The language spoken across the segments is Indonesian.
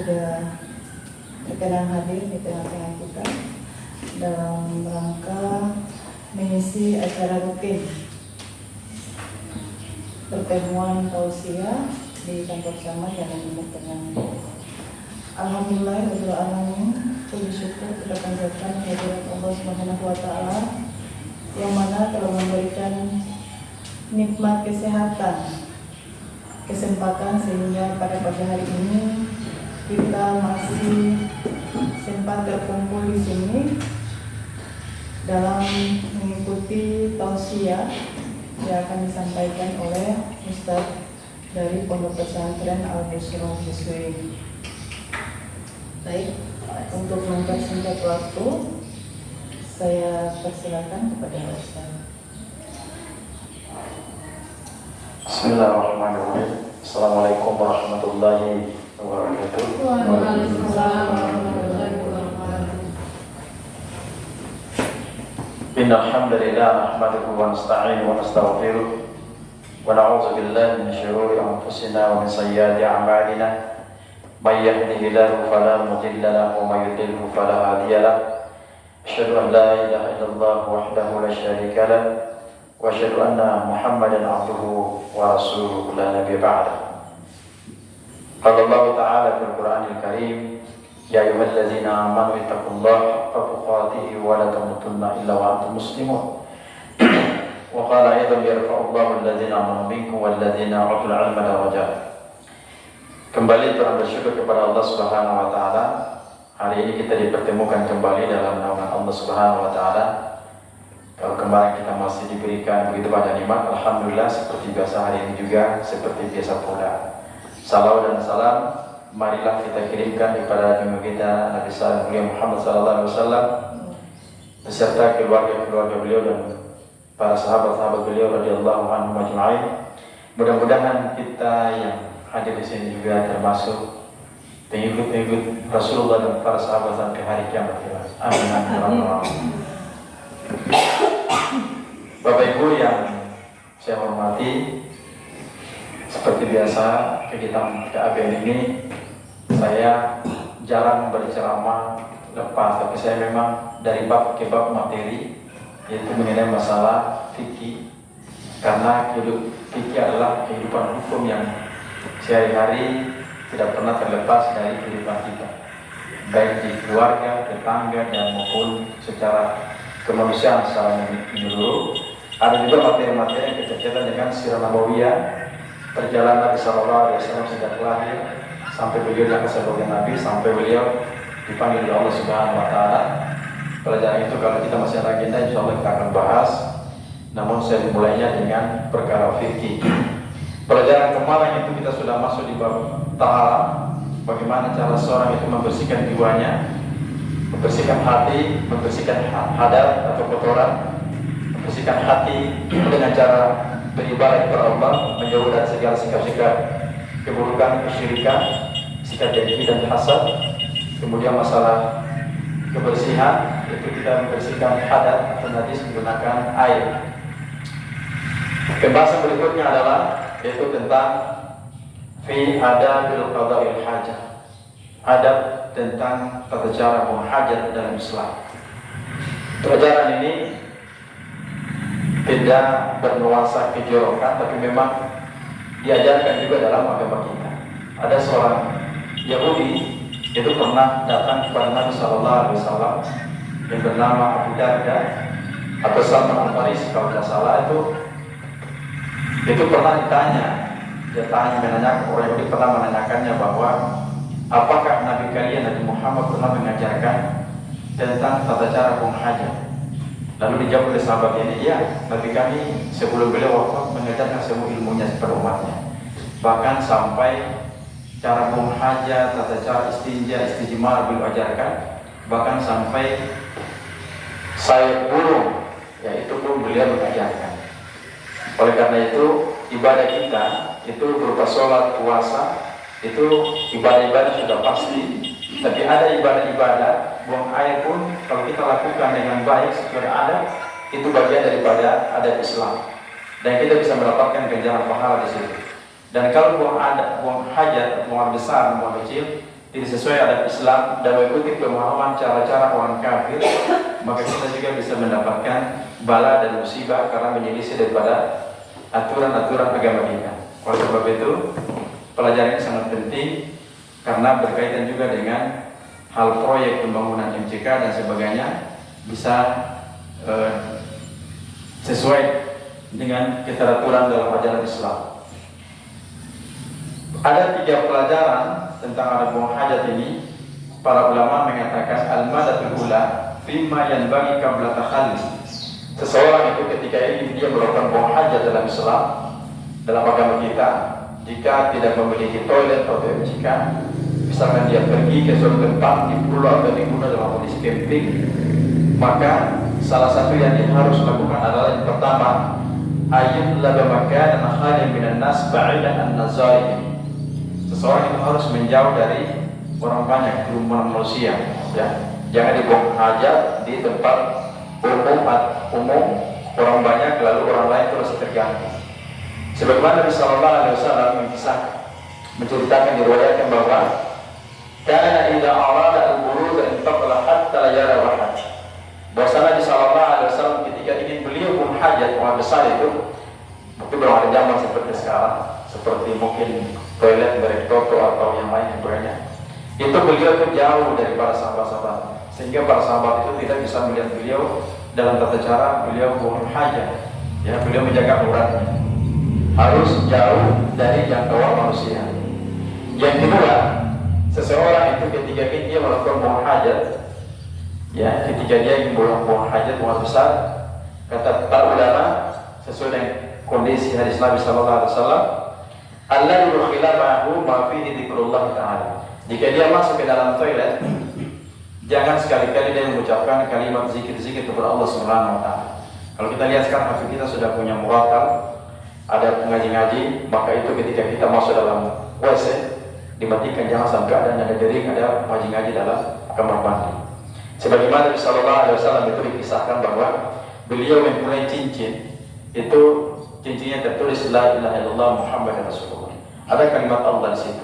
sudah terkadang hadir di tengah-tengah kita dalam rangka mengisi acara rutin pertemuan tausiah di kantor camat yang menemukan. Alhamdulillah rabbil alamin, puji syukur kita panjatkan kehadirat Allah Subhanahu wa taala yang mana telah memberikan nikmat kesehatan, kesempatan sehingga pada pagi hari ini kita masih sempat terkumpul di sini dalam mengikuti tausiah yang akan disampaikan oleh Ustadz dari Pondok Pesantren Al-Busra Buswiri. Baik, untuk mempersingkat waktu, saya persilakan kepada Ustadz. Bismillahirrahmanirrahim. Assalamualaikum warahmatullahi wabarakatuh. Waalaikumsalam warahmatullahi wabarakatuh. Innal hamdalillah nahmaduhu wa nasta'inuhu wa nastaghfiruh wa na'udzu billahi min shururi anfusina wa min sayyiati a'malina. May yahdihillahu fala mudilla lahu wa may yudlilhu fala hadiya lahu. Asyhadu an la ilaha illallah wahdahu la syarika lahu wa asyhadu anna Muhammadan 'abduhu wa rasuluhu la nabiyya ba'dahu. Qala Allah ta'ala fil Qur'anil Karim, ya ayyuhallazina amanu ittaqullaha haqqa tuqatih wa la tamutunna illa wa antum muslimun. Wa qala aidan yarfa'ullahu allazina amanu minkum wallazina utul 'ilma darajat. Kembali kita bersyukur kepada Allah Subhanahu wa taala. Hari ini kita dipertemukan kembali dalam naungan Allah Subhanahu wa taala. Kalau kemarin kita masih diberikan begitu banyak nikmat, alhamdulillah seperti biasa hari ini juga seperti biasa pula. Salawat dan salam marilah kita kirimkan kepada Nabi kita Nabi Muhammad SAW beserta keluarga-keluarga beliau dan para sahabat-sahabat beliau radhiyallahu anhum ajma'in. Mudah-mudahan kita yang hadir di sini juga termasuk pengikut-pengikut Rasulullah dan para sahabat sampai hari kiamat. Amin amin. Bapak Ibu yang saya hormati, seperti biasa kegiatan KABN ini saya jarang berceramah lepas, tapi saya memang dari bab ke bab materi, yaitu mengenai masalah fikih, karena fikih adalah kehidupan hukum yang sehari-hari tidak pernah terlepas dari kehidupan kita, baik di keluarga, tetangga, dan maupun secara kemanusiaan secara menyeluruh. Ada juga materi-materi yang berkaitan dengan sirah nabawiyah, perjalanan Nabi Sallallahu Alaihi Wasallam sejak lahir sampai beliau diangkat sebagai Nabi, sampai beliau dipanggil oleh Allah Subhanahu Wa Taala. Pelajaran itu kalau kita masih ada agenda, insya Allah kita akan bahas. Namun saya dimulainya dengan perkara fikih. Pelajaran kemarin itu kita sudah masuk di bab taharah, bagaimana cara seorang itu membersihkan jiwanya, membersihkan hati, membersihkan hadat atau kotoran, membersihkan hati dengan cara beribadah kepada Allah, menjauh dari segala sikap-sikap keburukan, kesyirikan, sikap dengki dan hasad. Kemudian masalah kebersihan, itu kita membersihkan hadat atau najis menggunakan air. Pembahasan berikutnya adalah yaitu tentang fi adabil qada'il hajah, adab tentang tata cara menghajat dalam Islam. Pelajaran ini tidak bernuansa kejorokan, tapi memang diajarkan juga dalam agama kita. Ada seorang Yahudi itu pernah datang kepada Nabi Sallallahu Alaihi Wasallam yang bernama Abu Darda atau Salman Al-Farisi kalau tidak salah. Itu pernah ditanya, orang Yahudi pernah menanyakannya bahwa apakah Nabi kalian Nabi Muhammad pernah mengajarkan tentang tata cara menghajat? Lalu dijawab oleh sahabat ini, ya, Nabi kami sebelum beliau wafat mengajarkan semua ilmunya kepada umatnya. Bahkan sampai cara menghajat, tata cara istinja, istijmar beliau ajarkan. Bahkan sampai sayap burung, ya itu pun beliau mengajarkan. Oleh karena itu ibadah kita itu berupa sholat, puasa, itu ibadah-ibadah sudah pasti. Tapi ada ibadah-ibadah, buang air pun kalau kita lakukan dengan baik sesuai adat, itu bagian daripada adat Islam. Dan kita bisa mendapatkan ganjaran pahala di situ. Dan kalau buang hajat, buang besar, buang kecil, tidak sesuai adat Islam dan mengikuti pemahaman cara-cara orang kafir, maka kita juga bisa mendapatkan bala dan musibah karena menyelisih daripada aturan-aturan agama kita. Oleh sebab itu, pelajaran ini sangat penting karena berkaitan juga dengan hal proyek pembangunan MCK dan sebagainya bisa sesuai dengan keteraturan dalam ajaran Islam. Ada 3 pelajaran tentang ada buang hajat ini. Para ulama mengatakan al-madatul ula fima yanbaghi qabla takhalli. Seseorang itu ketika ini dia melakukan buang hajat dalam Islam, dalam agama kita, jika tidak memiliki toilet atau MCK, misalkan dia pergi ke suatu tempat di pulau atau di gunung dalam kondisi camping, maka salah satu yang dia harus lakukan adalah yang pertama, ayat laba makanan khalin minan nas ba'idan an-nazari. Seseorang itu harus menjauh dari orang banyak, kerumunan manusia, ya. Jangan dibuang hajat di tempat umum orang banyak lalu orang lain terus terganggu. Sebagaimana Nabi sallallahu alaihi wasallam menceritakan, diriwayatkan bahwa kana idza arada al-buruz intaqala hatta la yara wahad. Bahwa Nabi sallallahu alaihi wasallam ketika ingin beliau buang hajat yang besar itu, mungkin belum ada zaman seperti sekarang, seperti mungkin toilet beretoto atau yang lain sebagainya, itu beliau itu jauh dari para sahabat-sahabat, sehingga para sahabat itu tidak bisa melihat beliau dalam tata cara beliau buang hajat. Ya, beliau menjaga auratnya, harus jauh dari jangkauan manusia. Yang kedua, seseorang itu ketika dia melakukan buang hajat, ya, ketika dia ingin buang hajat buang besar, kata para ulama sesuai dengan kondisi hadis Nabi sallallahu alaihi wasallam, Allah yukhila ma'hu ma fihi dzikrullah ta'ala. Jika dia masuk ke dalam toilet, jangan sekali-kali dia mengucapkan kalimat zikir-zikir kepada Allah Subhanahu wa taala. Kalau kita lihat sekarang hafid kita sudah punya murattal, ada ngaji-ngaji, maka itu ketika kita masuk dalam WC dimatikan, jangan sampai ada dering, ada ngaji-ngaji dalam kamar mandi. Sebagaimana Nabi sallallahu alaihi wasallam itu dikisahkan bahwa beliau mempunyai cincin, itu cincinnya tertulis la ilaha illallah Muhammad Rasulullah. Ada kalimat Allah di situ.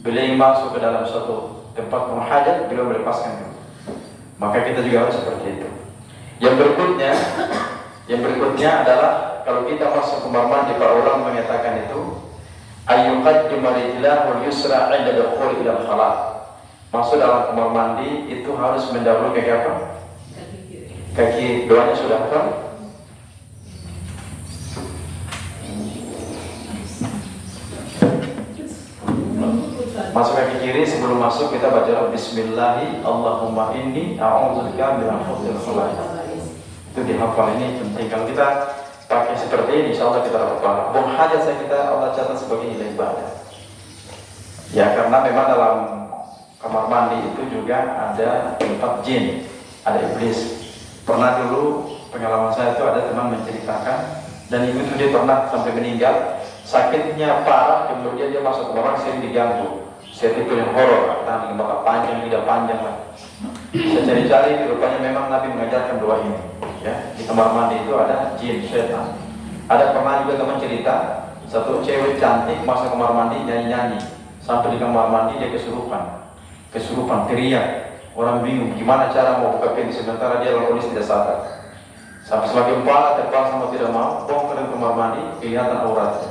Beliau masuk ke dalam suatu tempat hajat, beliau melepaskan itu. Maka kita juga harus seperti itu. Yang berikutnya adalah kalau kita masuk kamar mandi, para ulama mengatakan itu ayyuqaddimu rijlahu yusra 'inda dukhul ila al-khala'. Masuk dalam kamar mandi itu harus mendahului kaki apa? Kaki doanya sudah apa? Masuk kaki kiri, sebelum masuk kita baca Bismillahi Allahumma inni a'udzubika minal khubuthil khalaq. Itu dihafal, ini penting. Kalau kita pakai seperti ini, insya Allah kita dapat pahala. Buang hajat saya kita Allah catat sebagai nilai ibadah. Ya, karena memang dalam kamar mandi itu juga ada tempat jin, ada iblis. Pernah dulu pengalaman saya itu ada teman menceritakan, dan ibu itu dia pernah sampai meninggal, sakitnya parah, kemudian dia masuk ke kamar sering diganggu. Saya itu yang horor, tahan bakal panjang, tidak panjang lah. Saya cari-cari, rupanya memang Nabi mengajarkan doa ini. Ya, di kamar mandi itu ada jin, setan. Ada pernah juga teman cerita, satu cewek cantik masuk kamar mandi nyanyi-nyanyi, sampai di kamar mandi dia kesurupan, teriak. Orang bingung gimana cara mau buka pintu, sementara dia dalam kondisi tidak sadar. Sampai semakin parah, terpaksa mau tidak mau, bongkar kamar mandi, kelihatan auratnya.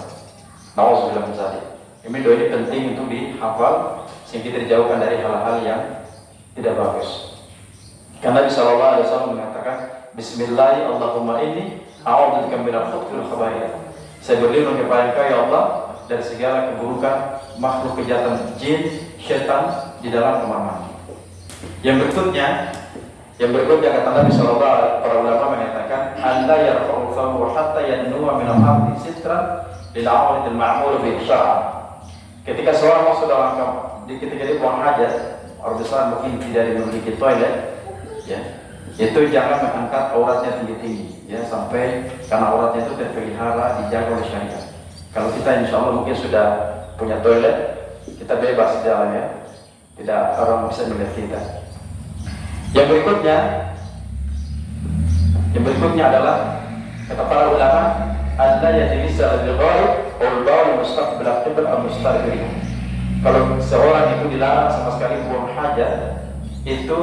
Nauzubillah min dzalik. Ini doa ini penting untuk dihafal sehingga kita dijauhkan dari hal-hal yang tidak bagus. Karena Nabi sallallahu alaihi wasallam mengatakan, Bismillahi Allahumma inni a'udzubika minal khubuthil khaba'ith. Saya berlindung kepada Engkau ya Allah dari segala keburukan makhluk kejahatan jin, syaitan di dalam kamar mandi. Yang berikutnya kata Nabi sallallahu alaihi wasallam, para ulama mengatakan, "Alla yarfa'u thawbahu hatta yannuwa min al-ardi sitran lil 'awratil ma'mur bi syar'a." Ketika seorang masuk dalam kamar, ketika dia buang hajat, orang besar mungkin tidak memiliki toilet, ya, itu jangan mengangkat auratnya tinggi-tinggi, ya, sampai karena auratnya itu terpelihara, dijaga oleh syariat. Kalau kita insya Allah mungkin sudah punya toilet, kita bebas di dalam, ya, tidak orang bisa melihat kita. Yang berikutnya adalah kata para ulama, Allah yajlisa al-ghaib wal bawl mustaqbil al-qibla al-mustaqbil. Kalau seorang itu dilarang sama sekali buang hajat itu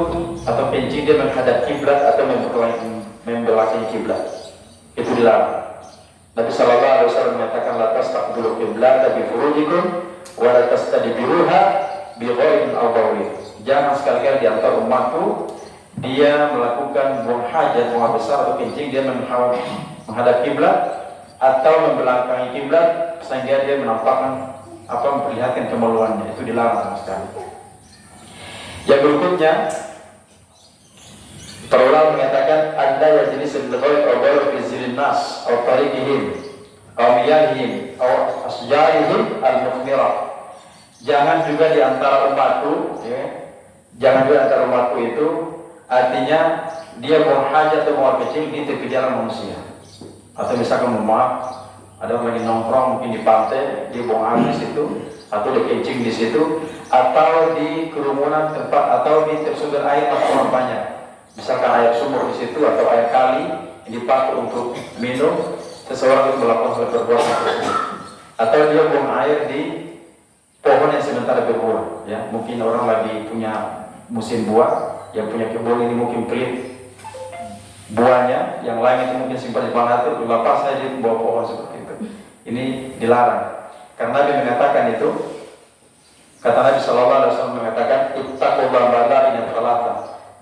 atau kencing dia menghadap kiblat atau membelakangi kiblat, itu dilarang. Nabi sallallahu alaihi wasallam menyatakan la tastaqbilu qiblata bi furujikum wa la tastadbiruha bi ghaibin aw bawlin. Jangan sekali-kali di antara umatku dia melakukan buang hajat, buang besar atau kencing dia menghadap kiblat atau membelakangi kiblat sehingga dia menampakkan memperlihatkan kemaluannya, itu dilarang sama sekali. Yang berikutnya, para ulama mengatakan anda yajlis al-ghaib aw ghaib fi zilin nas aw tariqihim aw miyahihim aw asjarihim al-mukhmirah. Jangan juga di antara umatku, ya. Jangan juga antara umatku itu artinya dia buang hajat atau buang kecil di tepi jalan manusia. Atau misalkan maaf, ada orang lagi nongkrong mungkin di pantai, dia buang air di situ, atau dia kencing di situ, atau di kerumunan tempat, atau di tersumber air atau orang banyak. Misalkan air sumur di situ atau air kali yang dipakai untuk minum, seseorang itu melakukan suatu perbuatan tersebut. Atau dia buang air di pohon yang sementara berbuah, ya mungkin orang lagi punya musim buah, yang punya kebun ini mungkin pelit buahnya, yang lain itu mungkin simpan di pantai, lepas saja di bawah pohon seperti itu. Ini dilarang. Karena Nabi mengatakan itu, kata Nabi sallallahu alaihi wasallam mengatakan, ittaqullaha bala'ina thalatha.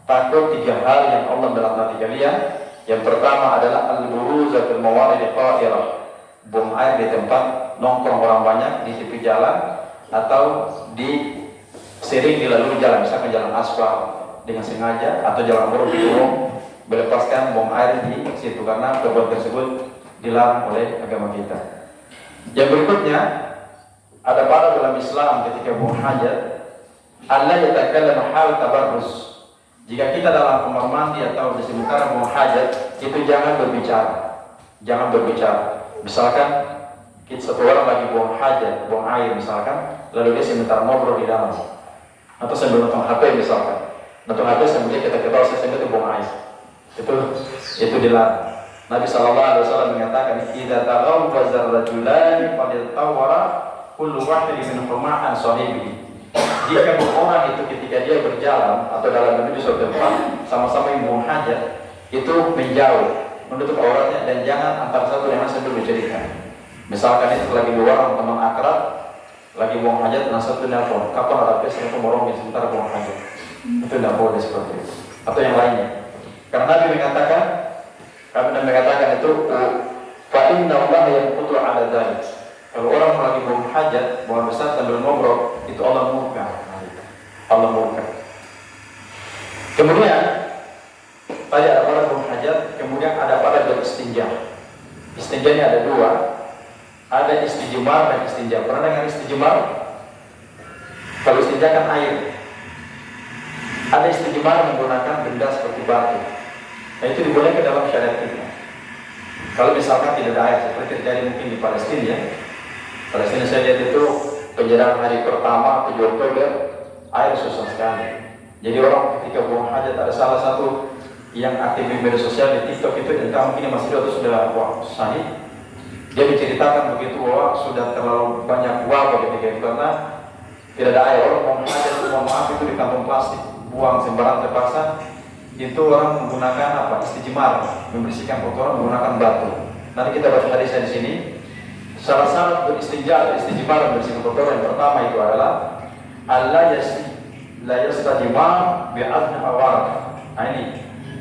Takut tiga hal yang Allah melaknati kalian. Yang pertama adalah al-buruzatul mawarid qa'irah. Buang air di tempat nongkrong orang banyak di tepi jalan atau di sering dilalui jalan, misalkan jalan aspal dengan sengaja atau jalan umum melepaskan buang air di situ, karena perbuatan tersebut dilarang oleh agama kita. Yang berikutnya, ada pada dalam Islam ketika buang hajat, Allah yatakallam hal tabarrus. Jika kita dalam kamar mandi atau di sementara buang hajat, itu jangan berbicara. Jangan berbicara. Misalkan satu orang lagi buang hajat, buang air misalkan, lalu dia sementara ngobrol di dalam, atau sambil nonton HP misalkan, nonton HP sambil kita ketawa sambil itu buang air. Itu dilarang. Nabi sallallahu alaihi wasallam mengatakan, "Idza taghawwaza rajulani falyatawara kullu wahidin minhuma an sahibihi." Jika dua orang itu ketika dia berjalan atau dalam menuju suatu tempat sama-sama buang hajat, itu menjauh, menutup auratnya, dan jangan antara satu dengan satu bercerita. Misalkan itu lagi dua orang teman akrab lagi buang hajat, dan satu nelpon, kapan ada pesta itu morongin sementara buang hajat. Itu tidak boleh seperti itu. Atau yang lainnya. Karena Nabi mengatakan itu fa inna Allah yanqutu ala dzalik. Kalau orang lagi buang hajat, buang besar sambil ngobrol, itu Allah murka. Allah murka. Kemudian tadi ada pada buang hajat, kemudian ada pada beristinja. Istinja ini ada dua. Ada istijmar dan istinja. Pernah dengar istijmar? Kalau istinja kan air. Ada istijmar menggunakan benda seperti batu. Nah, itu dibolehkan dalam syariat kita. Kalau misalkan tidak ada air, seperti terjadi mungkin di Palestina, ya. Palestina saya lihat itu penjarahan hari pertama 7 Oktober, air susah sekali. Jadi orang ketika buang hajat, ada salah satu yang aktif di media sosial di TikTok itu, entah mungkin masih itu sudah sahih. Dia menceritakan begitu bahwa sudah terlalu banyak wabah ketika itu karena tidak ada air. Orang buang hajat, buang maaf itu di kantong plastik, buang sembarang terpaksa. Itu orang menggunakan istijmar, membersihkan kotoran menggunakan batu. Nanti kita baca hadisnya di sini. Salah satu beristinja atau istijmar membersihkan kotoran yang pertama itu adalah Allah yastajmar bi'adna awar. Nah ini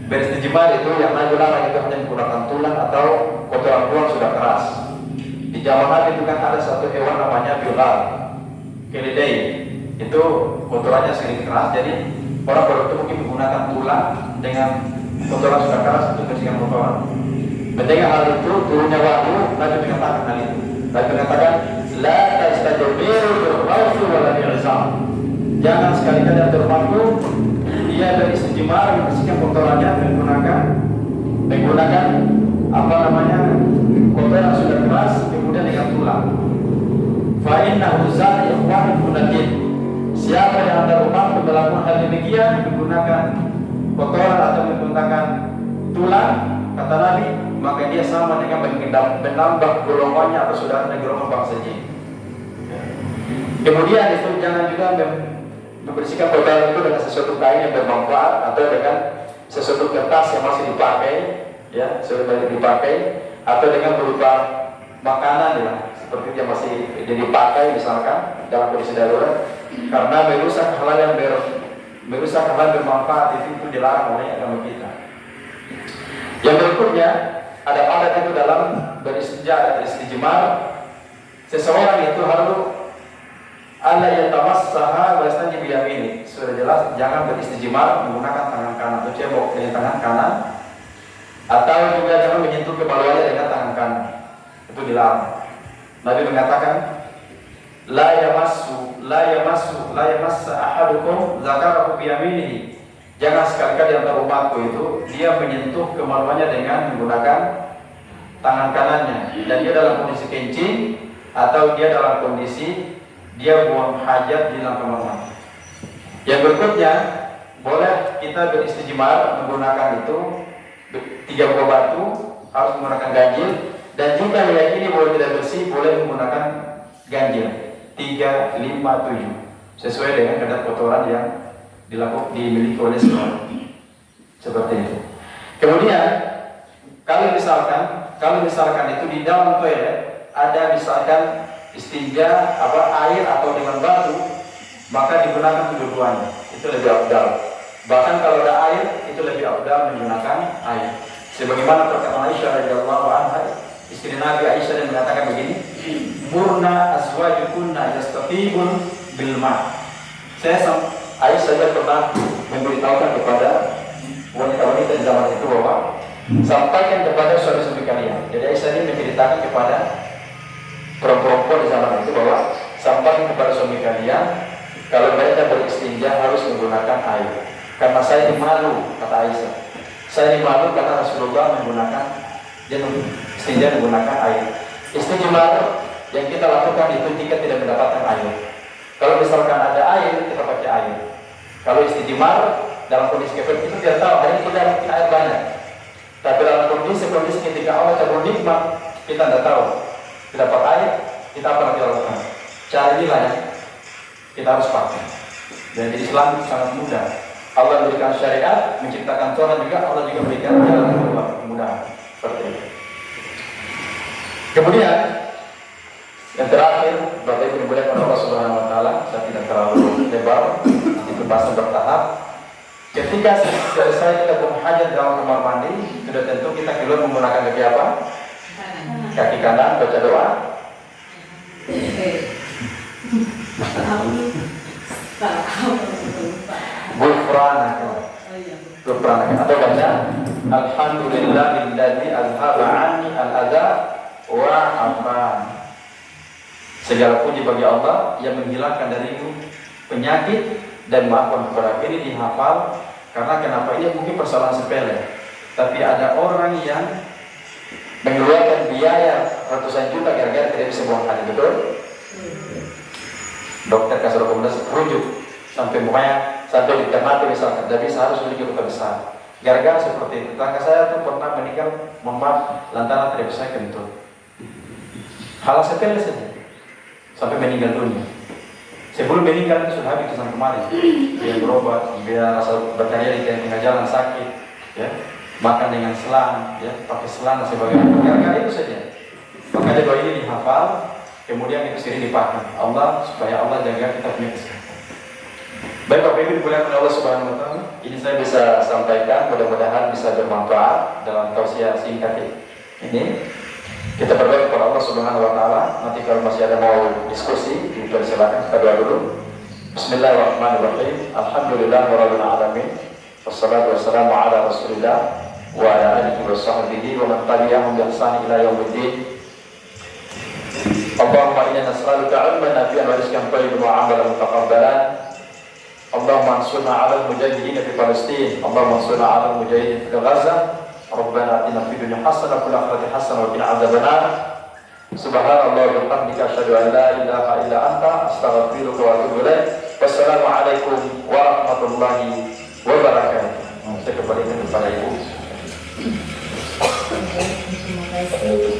beristijmar itu yang larang itu hanya menggunakan tulang atau kotoran tulang sudah keras. Di zaman Nabi itu kan ada satu hewan namanya bilal, keledai. Itu kotorannya sedikit keras, jadi orang baru itu mungkin menggunakan tulang dengan kotoran sudah keras untuk bersihkan kotoran. Mendengar hal itu, turunnya wahyu, Nabi mengatakan hal itu. Nabi mengatakan, la tastajmiru bil-rawsi wa la bil-izam. Jangan sekali-kali ada rumahku, dia beristijmar, membersihkan kotorannya menggunakan kotoran sudah keras, kemudian dengan tulang. Fa innahu zal ikhwan munadid. Siapa yang ada rumah melakukan hal demikian menggunakan kotoran atau menggunakan tulang, kata Nabi, maka dia sama dengan menambah golongannya atau saudaranya golongan bangsa jin. Kemudian itu jangan juga membersihkan pakaian itu dengan sesuatu kain yang bermanfaat atau dengan sesuatu kertas yang masih dipakai, ya, sudah banyak dipakai, atau dengan berupa makanan, ya, seperti yang masih dipakai misalkan dalam kondisi darurat, karena merusak hal yang bermanfaat itu dilarang oleh agama kita. Yang berikutnya ada adat itu dalam beristinja dan istijmar. Seseorang itu harus Allah yatamassaha wa yastanji bi yamini. Sudah jelas jangan beristijmar menggunakan tangan kanan atau cebok dengan tangan kanan, atau juga jangan menyentuh kemaluannya dengan tangan kanan. Itu dilarang. Nabi mengatakan la yamassa ahadukum zakarahu bi yaminihi. Jangan sekali-kali antara umatku itu dia menyentuh kemaluannya dengan menggunakan tangan kanannya, dan dia dalam kondisi kencing atau dia dalam kondisi dia buang hajat di dalam kamar mandi. Yang berikutnya, boleh kita beristijmar menggunakan itu 3 buah batu, harus menggunakan ganjil, dan jika meyakini boleh tidak bersih, boleh menggunakan ganjil 3, 5, 7 sesuai dengan kadar kotoran yang dimiliki oleh seorang. Seperti itu. Kemudian kalau misalkan itu di dalam toilet ada misalkan istinja air atau dengan batu, maka digunakan kedua-duanya, itu lebih afdal. Bahkan kalau ada air, itu lebih afdal menggunakan air. Sebagaimana perkataan Aisyah radhiyallahu anha, istri Nabi Aisyah, yang mengatakan begini, murna azwajukunna yastatibun bil ma. Aisyah pernah memberitahukan kepada wanita-wanita di zaman itu bahwa sampaikan kepada suami-suami kalian. Jadi Aisyah ini menceritakan kepada perempuan di zaman itu bahwa sampaikan kepada suami kalian kalau mereka beristinja harus menggunakan air. Karena saya dimalu, kata Aisyah. Saya dimalu karena Rasulullah istinja menggunakan air. Istijmar yang kita lakukan itu jika tidak mendapatkan air. Kalau misalkan ada air, kita pakai air. Kalau istijmar dalam kondisi seperti itu kita tahu hari ini kita mungkin air banyak. Tapi dalam kondisi ketika Allah cabut nikmat, kita tidak tahu. Kita dapat air, kita apa yang kita lakukan? Cara inilah yang kita harus pakai. Dan di Islam sangat mudah. Allah memberikan syariat, menciptakan Tuhan juga, Allah juga memberikan jalan kemudahan. Seperti itu. Kemudian yang terakhir, Bapak Ibu dimuliakan Allah Subhanahu Wa Taala, saya tidak terlalu lebar, nanti pembahasan bertahap. Ketika selesai kita buang hajat dalam kamar mandi, sudah tentu kita keluar menggunakan kaki apa? Kaki kanan, baca doa. Gufranaka atau baca Alhamdulillahilladzi azhaba 'anni al-adza wa 'afani. Segala puji bagi Allah yang menghilangkan dariku penyakit dan maafkan kepada ini. Dihafal karena kenapa? Ini mungkin persoalan sepele, tapi ada orang yang mengeluarkan biaya ratusan juta gara-gara tidak bisa buang hajat, betul? Dokter kasih rekomendasi rujuk sampai ditermati misalkan, tapi harus rujuk ke besar. Gara-gara seperti itu, tetangga saya tuh pernah meninggal, lantaran tidak bisa kentut. Hal sepele saja, sampai meninggal dunia. Sebelum meninggal itu sudah habis kesan kemarin. Dia berobat, dia rasa berkarya di tengah jalan sakit, ya, makan dengan selang, ya, pakai selang dan sebagainya. Gara-gara itu saja. Makanya doa ini dihafal, kemudian itu sering dipakai supaya Allah jaga kita punya kesehatan. Baik Bapak Ibu dimuliakan Allah Subhanahu Wa Taala, ini saya bisa sampaikan, mudah-mudahan bisa bermanfaat dalam tausiah singkat ini. Kita berdoa kepada Allah Subhanahu Wa Taala. Nanti kalau masih ada mau diskusi, dipersilakan. Kita doa dulu. Bismillahirrahmanirrahim. Alhamdulillahirabbil alamin. Wassalatu wassalamu ala Rasulillah wa ala alihi wa sahbihi wa man tabi'ahum bi ihsan ila yaumiddin. Allahumma inna nas'aluka 'ilman nafi'an wa rizqan thayyiban wa 'amalan mutaqabbalan. Allahumma ansurna 'alal mujahidin fi Palestin. Allahumma ansurna 'alal mujahidin fi Gaza. Rabbana atina fid dunya hasanah wa fil akhirati hasanah wa qina adzabannar. Subhanallah wa bihamdika asyhadu an la ilaha illa anta astaghfiruka wa atubu ilaik. Wassalamu alaikum warahmatullahi wabarakatuh. Saya kembalikan kepada Ibu. Terima kasih.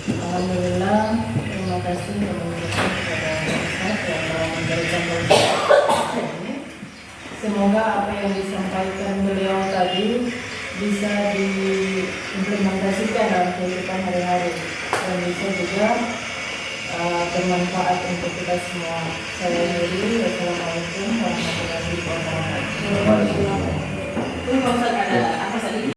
Alhamdulillah, terima kasih kepada Ustaz. memberikan solusi ini. Semoga apa yang disampaikan beliau tadi bisa diimplementasikan dalam kehidupan hari-hari dan bisa juga bermanfaat untuk kita semua. Saya Yuri, wassalamualaikum.